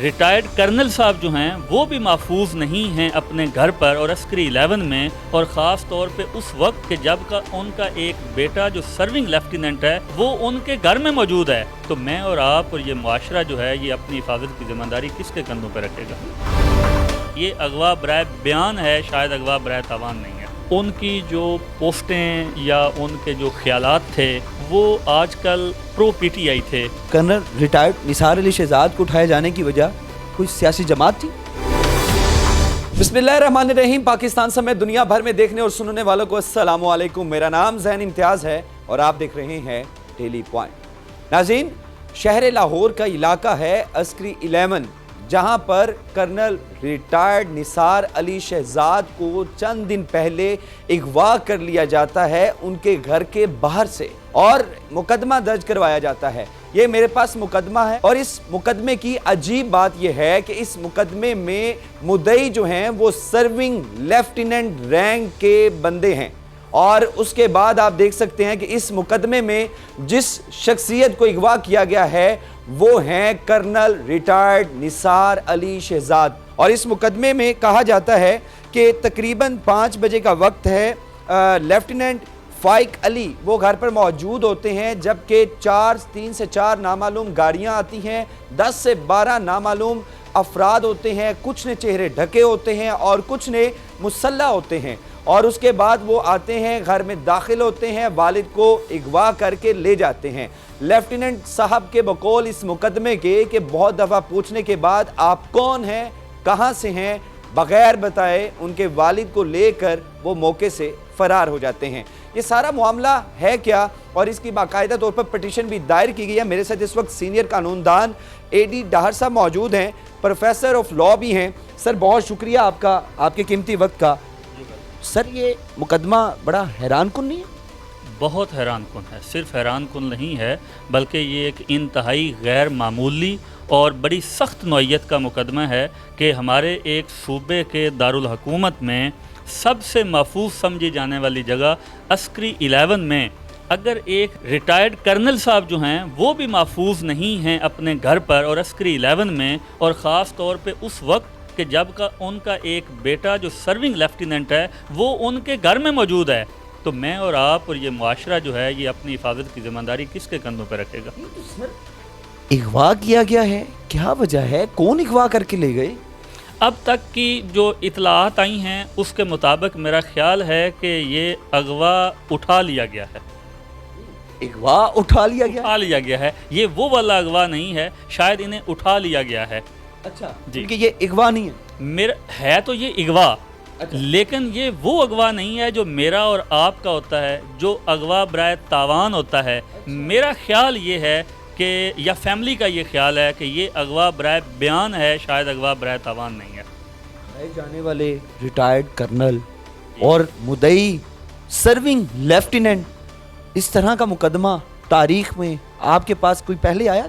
Retired colonel صاحب جو ہیں وہ بھی محفوظ نہیں ہیں اپنے گھر پر اور عسکری 11 میں، اور خاص طور پہ اس وقت کہ جب کا ان کا ایک بیٹا جو سرونگ لیفٹیننٹ ہے وہ ان کے گھر میں موجود ہے، تو میں اور آپ اور یہ معاشرہ جو ہے یہ اپنی حفاظت کی ذمہ داری کس کے کندھوں پہ رکھے گا؟ یہ اغوا برائے بیان ہے، شاید اغوا برائے تاوان نہیں ہے۔ ان کی جو پوسٹیں یا ان کے جو خیالات تھے وہ آج کل پرو پی ٹی آئی تھے۔ کرنل ریٹائرڈ نثار علی شہزاد کو اٹھائے جانے کی وجہ کوئی سیاسی جماعت تھی؟ بسم اللہ الرحمن الرحیم۔ پاکستان سمیت دنیا بھر میں دیکھنے اور سننے والوں کو السلام علیکم۔ میرا نام ذہن امتیاز ہے اور آپ دیکھ رہے ہیں ڈیلی پوائنٹ۔ ناظرین، شہر لاہور کا علاقہ ہے عسکری 11، جہاں پر کرنل ریٹائرڈ نثار علی شہزاد کو چند دن پہلے اغوا کر لیا جاتا ہے ان کے گھر کے باہر سے، اور مقدمہ درج کروایا جاتا ہے۔ یہ میرے پاس مقدمہ ہے، اور اس مقدمے کی عجیب بات یہ ہے کہ اس مقدمے میں مدعی جو ہیں وہ سرونگ لیفٹیننٹ رینک کے بندے ہیں، اور اس کے بعد آپ دیکھ سکتے ہیں کہ اس مقدمے میں جس شخصیت کو اغوا کیا گیا ہے وہ ہیں کرنل ریٹائرڈ نثار علی شہزاد۔ اور اس مقدمے میں کہا جاتا ہے کہ تقریباً 5 بجے کا وقت ہے، لیفٹیننٹ فائق علی وہ گھر پر موجود ہوتے ہیں، جبکہ 3 سے 4 نامعلوم گاڑیاں آتی ہیں، 10 سے 12 نامعلوم افراد ہوتے ہیں، کچھ نے چہرے ڈھکے ہوتے ہیں اور کچھ نے مسلح ہوتے ہیں، اور اس کے بعد وہ آتے ہیں، گھر میں داخل ہوتے ہیں، والد کو اغوا کر کے لے جاتے ہیں۔ لیفٹیننٹ صاحب کے بقول اس مقدمے کے کہ بہت دفعہ پوچھنے کے بعد آپ کون ہیں، کہاں سے ہیں، بغیر بتائے ان کے والد کو لے کر وہ موقع سے فرار ہو جاتے ہیں۔ یہ سارا معاملہ ہے کیا، اور اس کی باقاعدہ طور پر پٹیشن بھی دائر کی گئی ہے۔ میرے ساتھ اس وقت سینئر قانون دان اے ڈی ڈاہر صاحب موجود ہیں، پروفیسر آف لا بھی ہیں۔ سر بہت شکریہ آپ کا، آپ کے قیمتی وقت کا۔ سر یہ مقدمہ بڑا حیران کن نہیں ہے؟ بہت حیران کن ہے، صرف حیران کن نہیں ہے بلکہ یہ ایک انتہائی غیر معمولی اور بڑی سخت نوعیت کا مقدمہ ہے کہ ہمارے ایک صوبے کے دارالحکومت میں سب سے محفوظ سمجھی جانے والی جگہ عسکری 11 میں اگر ایک ریٹائرڈ کرنل صاحب جو ہیں وہ بھی محفوظ نہیں ہیں اپنے گھر پر اور عسکری 11 میں، اور خاص طور پہ اس وقت کہ جب کا ان کا ایک بیٹا جو سرونگ لیفٹیننٹ ہے وہ ان کے گھر میں موجود ہے، تو میں اور آپ اور یہ معاشرہ جو ہے یہ اپنی حفاظت کی ذمہ داری کس کے کندھوں پہ رکھے گا؟ اغوا کیا گیا ہے، کیا وجہ ہے، کون اغوا کر کے لے گئے؟ اب تک کی جو اطلاعات آئی ہیں اس کے مطابق میرا خیال ہے کہ یہ اغوا اٹھا لیا گیا ہے۔ اغوا اٹھا لیا گیا؟ اٹھا لیا گیا ہے، یہ وہ والا اغوا نہیں ہے، شاید انہیں اٹھا لیا گیا ہے۔ اچھا جی، کہ یہ اغوا نہیں ہے؟ میرا ہے تو یہ اغوا، لیکن یہ وہ اغوا نہیں ہے جو میرا اور آپ کا ہوتا ہے، جو اغوا برائے تاوان ہوتا ہے۔ میرا خیال یہ ہے کہ یا فیملی کا یہ خیال ہے کہ یہ اغوا برائے بیان ہے، شاید اغوا برائے تاوان نہیں ہے۔ اٹھائے جانے والے ریٹائرڈ کرنل اور مدعی سرونگ لیفٹیننٹ، اس طرح کا مقدمہ تاریخ میں آپ کے پاس کوئی پہلے آیا؟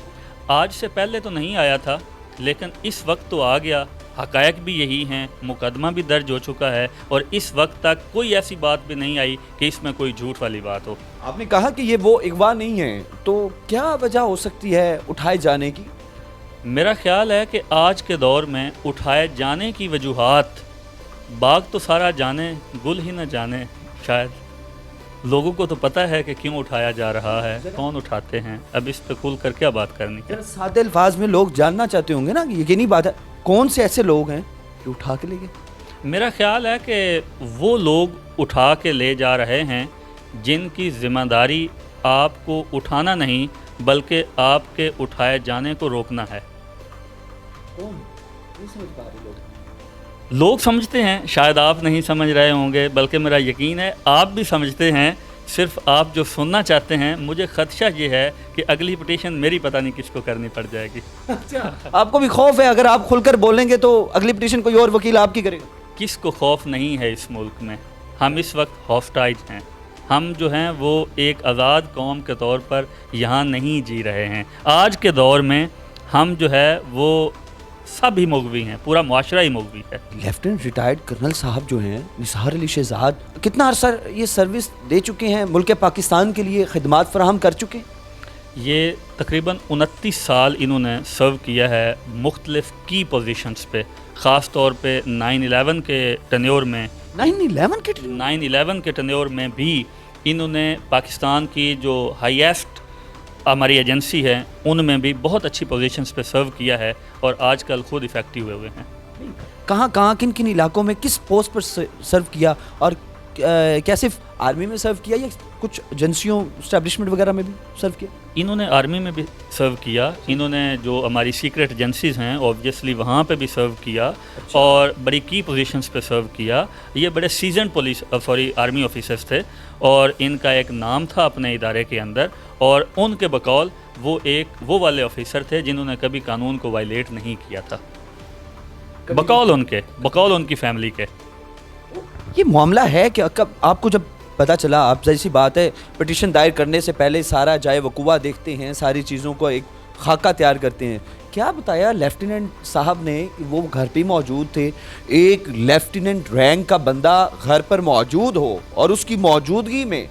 آج سے پہلے تو نہیں آیا تھا، لیکن اس وقت تو آ گیا۔ حقائق بھی یہی ہیں، مقدمہ بھی درج ہو چکا ہے، اور اس وقت تک کوئی ایسی بات بھی نہیں آئی کہ اس میں کوئی جھوٹ والی بات ہو۔ آپ نے کہا کہ یہ وہ اغوا نہیں ہے، تو کیا وجہ ہو سکتی ہے اٹھائے جانے کی؟ میرا خیال ہے کہ آج کے دور میں اٹھائے جانے کی وجوہات، باغ تو سارا جانے گل ہی نہ جانے، شاید لوگوں کو تو پتہ ہے کہ کیوں اٹھایا جا رہا ہے، کون اٹھاتے ہیں، اب اس پہ کھل کر کیا بات کرنی ہے؟ سادے الفاظ میں لوگ جاننا چاہتے ہوں گے نا، یقینی بات ہے، کون سے ایسے لوگ ہیں جو اٹھا کے لے گئے؟ میرا خیال ہے کہ وہ لوگ اٹھا کے لے جا رہے ہیں جن کی ذمہ داری آپ کو اٹھانا نہیں بلکہ آپ کے اٹھائے جانے کو روکنا ہے۔ لوگ سمجھتے ہیں، شاید آپ نہیں سمجھ رہے ہوں گے، بلکہ میرا یقین ہے آپ بھی سمجھتے ہیں، صرف آپ جو سننا چاہتے ہیں۔ مجھے خدشہ یہ ہے کہ اگلی پٹیشن میری پتہ نہیں کس کو کرنی پڑ جائے گی۔ آپ کو بھی خوف ہے اگر آپ کھل کر بولیں گے تو اگلی پٹیشن کوئی اور وکیل آپ کی کرے گا؟ کس کو خوف نہیں ہے اس ملک میں؟ ہم اس وقت ہاسٹائج ہیں، ہم جو ہیں وہ ایک آزاد قوم کے طور پر یہاں نہیں جی رہے ہیں۔ آج کے دور میں ہم جو ہے وہ سب ہی مغوی ہیں، پورا معاشرہ ہی مغوی ہے۔ لیفٹیننٹ ریٹائرڈ کرنل صاحب جو ہیں نثار علی شہزاد کتنا عرصہ یہ سروس دے چکے ہیں، ملک پاکستان کے لیے خدمات فراہم کر چکے ہیں؟ یہ تقریباً 29 سال انہوں نے سرو کیا ہے مختلف کی پوزیشنز پہ، خاص طور پہ 9/11 کے ٹینیور میں 9/11 کے ٹینیور میں بھی انہوں نے پاکستان کی جو ہائیسٹ ہماری ایجنسی ہے ان میں بھی بہت اچھی پوزیشنز پہ سرو کیا ہے، اور آج کل خود افیکٹو ہوئے ہیں۔ کہاں کن کن علاقوں میں کس پوسٹ پر سرو کیا، اور کیا صرف آرمی میں سرو کیا یا کچھ ایجنسیوں اسٹیبلشمنٹ وغیرہ میں بھی سرو کیا؟ انہوں نے آرمی میں بھی سرو کیا، انہوں نے جو ہماری سیکرٹ ایجنسیز ہیں اوبویسلی وہاں پہ بھی سرو کیا، اور بڑی کی پوزیشنز پہ سرو کیا۔ یہ بڑے سیزنڈ آرمی آفیسرز تھے، اور ان کا ایک نام تھا اپنے ادارے کے اندر، اور ان کے بقول وہ والے آفیسر تھے جنہوں نے کبھی قانون کو وائلیٹ نہیں کیا تھا، بقول ان کی فیملی کے۔ یہ معاملہ ہے کہ آپ کو جب پتہ چلا، آپ ظاہر سی بات ہے پٹیشن دائر کرنے سے پہلے سارا جائے وقوع دیکھتے ہیں، ساری چیزوں کو ایک خاکہ تیار کرتے ہیں، کیا بتایا لیفٹیننٹ صاحب نے کہ وہ گھر پہ موجود تھے؟ ایک لیفٹیننٹ رینک کا بندہ گھر پر موجود ہو اور اس کی موجودگی میں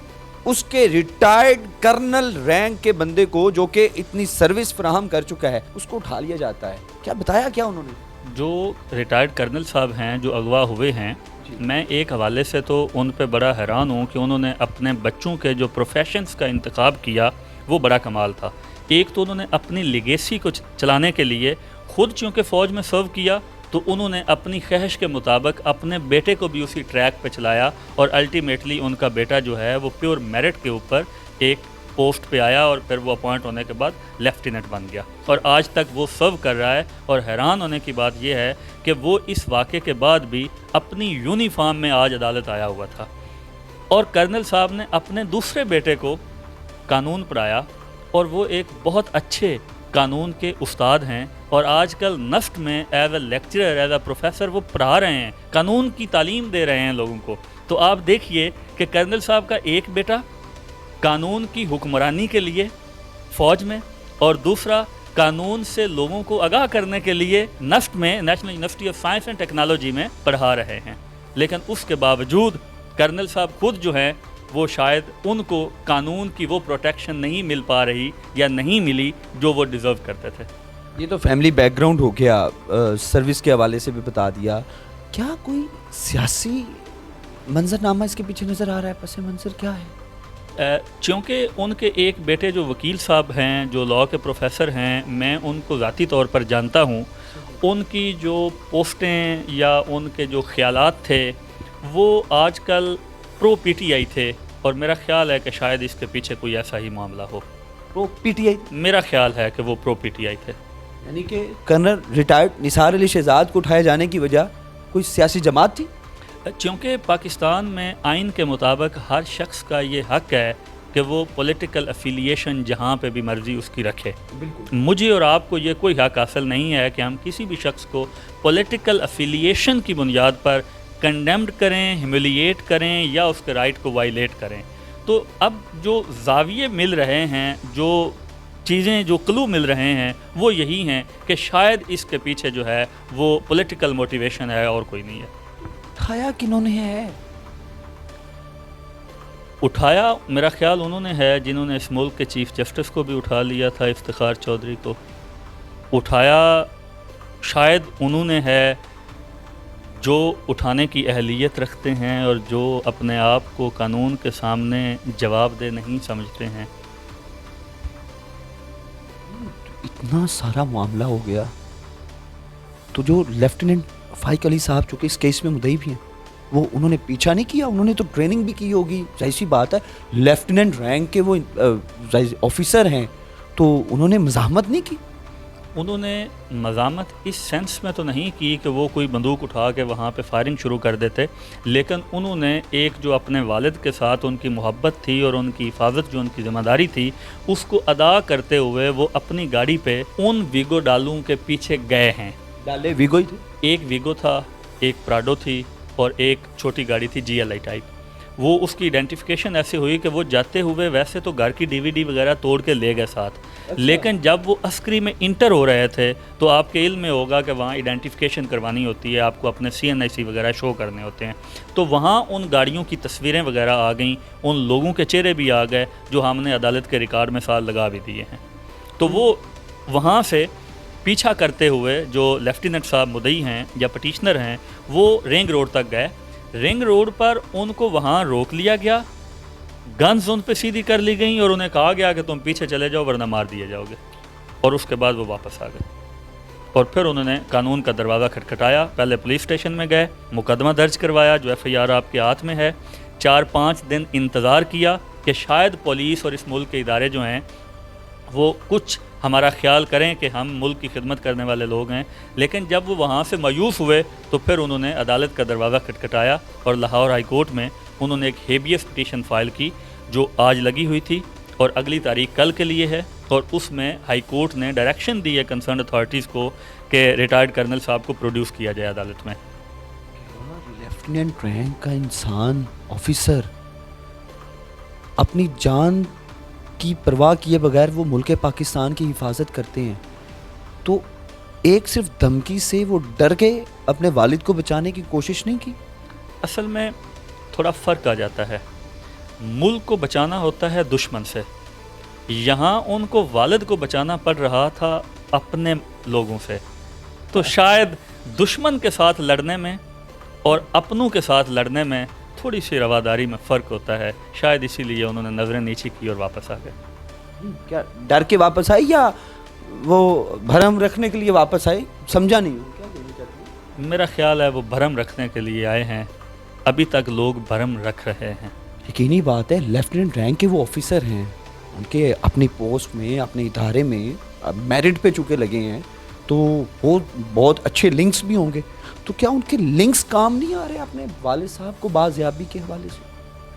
اس کے ریٹائرڈ کرنل رینک کے بندے کو جو کہ اتنی سروس فراہم کر چکا ہے اس کو اٹھا لیا جاتا ہے، کیا بتایا کیا انہوں نے؟ جو ریٹائرڈ کرنل صاحب ہیں جو اغوا ہوئے ہیں، میں ایک حوالے سے تو ان پہ بڑا حیران ہوں کہ انہوں نے اپنے بچوں کے جو پروفیشنز کا انتخاب کیا وہ بڑا کمال تھا۔ ایک تو انہوں نے اپنی لیگیسی کو چلانے کے لیے خود چونکہ فوج میں سرو کیا، تو انہوں نے اپنی خواہش کے مطابق اپنے بیٹے کو بھی اسی ٹریک پہ چلایا، اور الٹیمیٹلی ان کا بیٹا جو ہے وہ پیور میرٹ کے اوپر ایک پوسٹ پہ آیا، اور پھر وہ اپوائنٹ ہونے کے بعد لیفٹیننٹ بن گیا، اور آج تک وہ سرو کر رہا ہے۔ اور حیران ہونے کی بات یہ ہے کہ وہ اس واقعے کے بعد بھی اپنی یونیفارم میں آج عدالت آیا ہوا تھا، اور کرنل صاحب نے اپنے دوسرے بیٹے کو قانون پڑھایا، اور وہ ایک بہت اچھے قانون کے استاد ہیں، اور آج کل نفٹ میں as a lecturer, as a professor وہ پڑھا رہے ہیں، قانون کی تعلیم دے رہے ہیں لوگوں کو۔ تو آپ دیکھیے کہ کرنل صاحب کا ایک بیٹا قانون کی حکمرانی کے لیے فوج میں، اور دوسرا قانون سے لوگوں کو آگاہ کرنے کے لیے نفٹ میں، national university of science and technology میں پڑھا رہے ہیں۔ لیکن اس کے باوجود کرنل صاحب خود جو ہیں وہ شاید ان کو قانون کی وہ پروٹیکشن نہیں مل پا رہی یا نہیں ملی جو وہ ڈیزرو کرتے تھے۔ یہ تو فیملی بیک گراؤنڈ ہو گیا، سروس کے حوالے سے بھی بتا دیا، کیا کوئی سیاسی منظرنامہ اس کے پیچھے نظر آ رہا ہے؟ پس منظر کیا ہے؟ چونکہ ان کے ایک بیٹے جو وکیل صاحب ہیں، جو لاء کے پروفیسر ہیں، میں ان کو ذاتی طور پر جانتا ہوں، ان کی جو پوسٹیں یا ان کے جو خیالات تھے وہ آج کل پرو پی ٹی آئی تھے، اور میرا خیال ہے کہ شاید اس کے پیچھے کوئی ایسا ہی معاملہ ہو۔ پرو پی ٹی آئی؟ میرا خیال ہے کہ وہ پرو پی ٹی آئی تھے، یعنی کہ کرنل ریٹائرڈ نثار علی شہزاد کو اٹھائے جانے کی وجہ کوئی سیاسی جماعت تھی؟ چونکہ پاکستان میں آئین کے مطابق ہر شخص کا یہ حق ہے کہ وہ پولیٹیکل افیلیشن جہاں پہ بھی مرضی اس کی رکھے۔ مجھے اور آپ کو یہ کوئی حق حاصل نہیں ہے کہ ہم کسی بھی شخص کو پولیٹیکل افیلیشن کی بنیاد پر کنڈیمڈ کریں، ہیوملیٹ کریں، یا اس کے رائٹ کو وائلیٹ کریں۔ تو اب جو زاویے مل رہے ہیں، جو چیزیں، جو کلو مل رہے ہیں، وہ یہی ہیں کہ شاید اس کے پیچھے جو ہے وہ پولیٹیکل موٹیویشن ہے اور کوئی نہیں ہے۔ اٹھایا کنہوں نے ہے؟ اٹھایا میرا خیال انہوں نے ہے جنہوں نے اس ملک کے چیف جسٹس کو بھی اٹھا لیا تھا، افتخار چودھری کو اٹھایا، شاید انہوں نے ہے جو اٹھانے کی اہلیت رکھتے ہیں اور جو اپنے آپ کو قانون کے سامنے جواب دہ نہیں سمجھتے ہیں۔ اتنا سارا معاملہ ہو گیا تو جو لیفٹیننٹ فائق علی صاحب جو کہ اس کیس میں مدعی بھی ہیں، وہ انہوں نے پیچھا نہیں کیا؟ انہوں نے تو ٹریننگ بھی کی ہوگی، ظاہر سی بات ہے، لیفٹیننٹ رینک کے وہ آفیسر ہیں، تو انہوں نے مزاحمت نہیں کی؟ انہوں نے مزاحمت اس سینس میں تو نہیں کی کہ وہ کوئی بندوق اٹھا کے وہاں پہ فائرنگ شروع کر دیتے، لیکن انہوں نے ایک جو اپنے والد کے ساتھ ان کی محبت تھی اور ان کی حفاظت جو ان کی ذمہ داری تھی اس کو ادا کرتے ہوئے وہ اپنی گاڑی پہ ان ویگو ڈالوں کے پیچھے گئے ہیں۔ ڈالے ویگو ہی تھے؟ ایک ویگو تھا، ایک پراڈو تھی، اور ایک چھوٹی گاڑی تھی جی ایل آئی ٹائپ۔ وہ اس کی آئیڈینٹیفیکیشن ایسے ہوئی کہ وہ جاتے ہوئے ویسے تو گھر کی DVD وغیرہ توڑ کے لے گئے ساتھ، لیکن جب وہ عسکری میں انٹر ہو رہے تھے تو آپ کے علم میں ہوگا کہ وہاں آئیڈینٹیفیکیشن کروانی ہوتی ہے، آپ کو اپنے CNIC وغیرہ شو کرنے ہوتے ہیں، تو وہاں ان گاڑیوں کی تصویریں وغیرہ آ گئیں، ان لوگوں کے چہرے بھی آ گئے جو ہم نے عدالت کے ریکارڈ میں سال لگا بھی دیے ہیں۔ تو وہ وہاں سے پیچھا کرتے ہوئے جو لیفٹیننٹ صاحب مدعی ہیں یا پٹیشنر ہیں وہ رنگ روڈ تک گئے، رنگ روڈ پر ان کو وہاں روک لیا گیا، گنز ان پہ سیدھی کر لی گئیں اور انہیں کہا گیا کہ تم پیچھے چلے جاؤ ورنہ مار دیے جاؤ گے، اور اس کے بعد وہ واپس آ گئے اور پھر انہوں نے قانون کا دروازہ کھٹکھٹایا، پہلے پولیس اسٹیشن میں گئے، مقدمہ درج کروایا جو FIR آپ کے ہاتھ میں ہے، 4-5 دن انتظار کیا کہ شاید پولیس اور اس ملک کے ادارے جو ہیں وہ کچھ ہمارا خیال کریں کہ ہم ملک کی خدمت کرنے والے لوگ ہیں، لیکن جب وہ وہاں سے مایوس ہوئے تو پھر انہوں نے عدالت کا دروازہ کھٹکھٹایا اور لاہور ہائی کورٹ میں انہوں نے ایک ہیبیس پٹیشن فائل کی جو آج لگی ہوئی تھی اور اگلی تاریخ کل کے لیے ہے، اور اس میں ہائی کورٹ نے ڈائریکشن دی ہے کنسرنڈ اتھارٹیز کو کہ ریٹائرڈ کرنل صاحب کو پروڈیوس کیا جائے عدالت میں۔ لیفٹیننٹ رینک کا انسان آفیسر اپنی جان کی پرواہ کیے بغیر وہ ملک پاکستان کی حفاظت کرتے ہیں، تو ایک صرف دھمکی سے وہ ڈر کے اپنے والد کو بچانے کی کوشش نہیں کی؟ اصل میں تھوڑا فرق آ جاتا ہے، ملک کو بچانا ہوتا ہے دشمن سے، یہاں ان کو والد کو بچانا پڑ رہا تھا اپنے لوگوں سے، تو شاید دشمن کے ساتھ لڑنے میں اور اپنوں کے ساتھ لڑنے میں تھوڑی سی رواداری میں فرق ہوتا ہے، شاید اسی لیے انہوں نے نظریں نیچی کی اور واپس آ گئے۔ کیا ڈر کے واپس آئے یا وہ بھرم رکھنے کے لیے واپس آئے؟ سمجھا نہیں ہوں کیا کہنا چاہتے ہیں؟ میرا خیال ہے وہ بھرم رکھنے کے لیے آئے ہیں، ابھی تک لوگ بھرم رکھ رہے ہیں۔ یقینی بات ہے، لیفٹیننٹ رینک کے وہ آفیسر ہیں، ان کے اپنی پوسٹ میں اپنے ادارے میں میرٹ پہ چکے لگے ہیں، تو وہ بہت اچھے لنکس بھی ہوں گے، تو کیا ان کے لنکس کام نہیں آ رہے اپنے والد صاحب کو بازیابی کے حوالے سے؟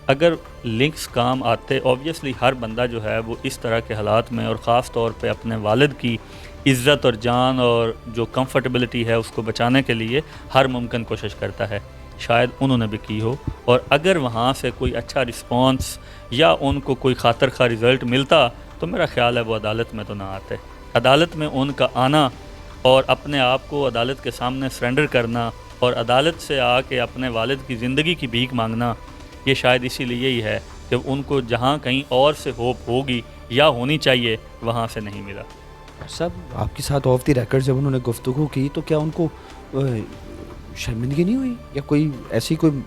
اگر لنکس کام آتے، اوبویسلی ہر بندہ جو ہے وہ اس طرح کے حالات میں اور خاص طور پہ اپنے والد کی عزت اور جان اور جو کمفرٹیبلٹی ہے اس کو بچانے کے لیے ہر ممکن کوشش کرتا ہے، شاید انہوں نے بھی کی ہو، اور اگر وہاں سے کوئی اچھا رسپانس یا ان کو کوئی خاطر خواہ رزلٹ ملتا تو میرا خیال ہے وہ عدالت میں تو نہ آتے۔ عدالت میں ان کا آنا اور اپنے آپ کو عدالت کے سامنے سرنڈر کرنا اور عدالت سے آ کے اپنے والد کی زندگی کی بھیک مانگنا، یہ شاید اسی لیے ہی ہے کہ ان کو جہاں کہیں اور سے ہوپ ہوگی یا ہونی چاہیے وہاں سے نہیں ملا۔ سب آپ کے ساتھ آف دی ریکارڈ جب انہوں نے گفتگو کی تو کیا ان کو شرمندگی نہیں ہوئی یا کوئی ایسی کوئی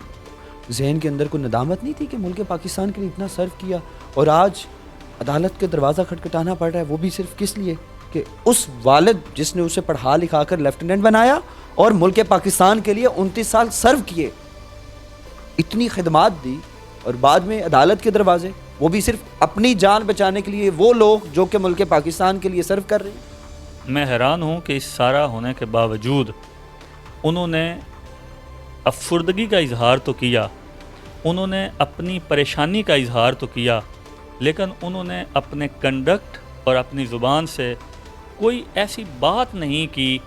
ذہن کے اندر کوئی ندامت نہیں تھی کہ ملک پاکستان کے لیے اتنا سرو کیا اور آج عدالت کے دروازہ کھٹکھٹانا پڑ رہا ہے، وہ بھی صرف کس لیے کہ اس والد جس نے اسے پڑھا لکھا کر لیفٹیننٹ بنایا اور ملک پاکستان کے لیے 29 سال سرو کیے، اتنی خدمات دی، اور بعد میں عدالت کے دروازے، وہ بھی صرف اپنی جان بچانے کے لیے، وہ لوگ جو کہ ملک پاکستان کے لیے سرو کر رہے ہیں۔ میں حیران ہوں کہ اس سارا ہونے کے باوجود انہوں نے افسردگی کا اظہار تو کیا، انہوں نے اپنی پریشانی کا اظہار تو کیا، لیکن انہوں نے اپنے کنڈکٹ اور اپنی زبان سے کوئی ایسی بات نہیں کی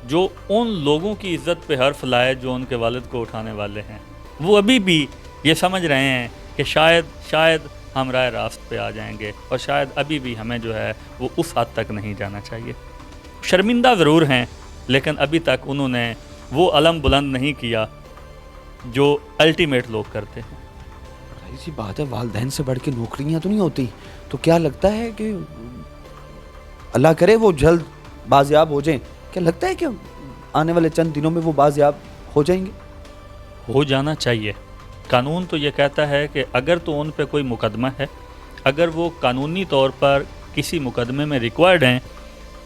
جو ان لوگوں کی عزت پہ حرف لائے جو ان کے والد کو اٹھانے والے ہیں۔ وہ ابھی بھی یہ سمجھ رہے ہیں کہ شاید ہم راہ راست پہ آ جائیں گے، اور شاید ابھی بھی ہمیں جو ہے وہ اس حد تک نہیں جانا چاہیے۔ شرمندہ ضرور ہیں، لیکن ابھی تک انہوں نے وہ علم بلند نہیں کیا جو الٹیمیٹ لوگ کرتے ہیں۔ ایسی بات ہے، والدین سے بڑھ کے نوکریاں تو نہیں ہوتی، تو کیا لگتا ہے کہ اللہ کرے وہ جلد بازیاب ہو جائیں؟ کیا لگتا ہے کہ آنے والے چند دنوں میں وہ بازیاب ہو جائیں گے؟ ہو جانا چاہیے۔ قانون تو یہ کہتا ہے کہ اگر تو ان پہ کوئی مقدمہ ہے، اگر وہ قانونی طور پر کسی مقدمے میں ریکوائرڈ ہیں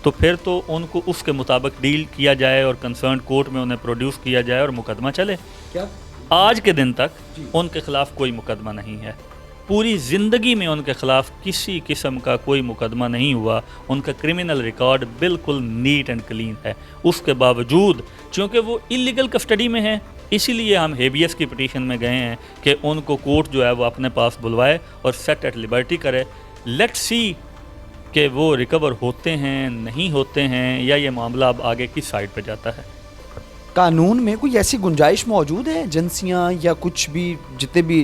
تو پھر تو ان کو اس کے مطابق ڈیل کیا جائے اور کنسرنڈ کورٹ میں انہیں پروڈیوس کیا جائے اور مقدمہ چلے۔ کیا آج کے دن تک ان کے خلاف کوئی مقدمہ نہیں ہے، پوری زندگی میں ان کے خلاف کسی قسم کا کوئی مقدمہ نہیں ہوا، ان کا کرمنل ریکارڈ بالکل نیٹ اینڈ کلین ہے۔ اس کے باوجود چونکہ وہ انلیگل کسٹڈی میں ہیں، اسی لیے ہم ہیبیس کی پٹیشن میں گئے ہیں کہ ان کو کورٹ جو ہے وہ اپنے پاس بلوائے اور سیٹ ایٹ لبرٹی کرے۔ لیٹ سی کہ وہ ریکور ہوتے ہیں نہیں ہوتے ہیں، یا یہ معاملہ اب آگے کس سائڈ پہ جاتا ہے۔ قانون میں کوئی ایسی گنجائش موجود ہے ایجنسیاں یا کچھ بھی جتنے بھی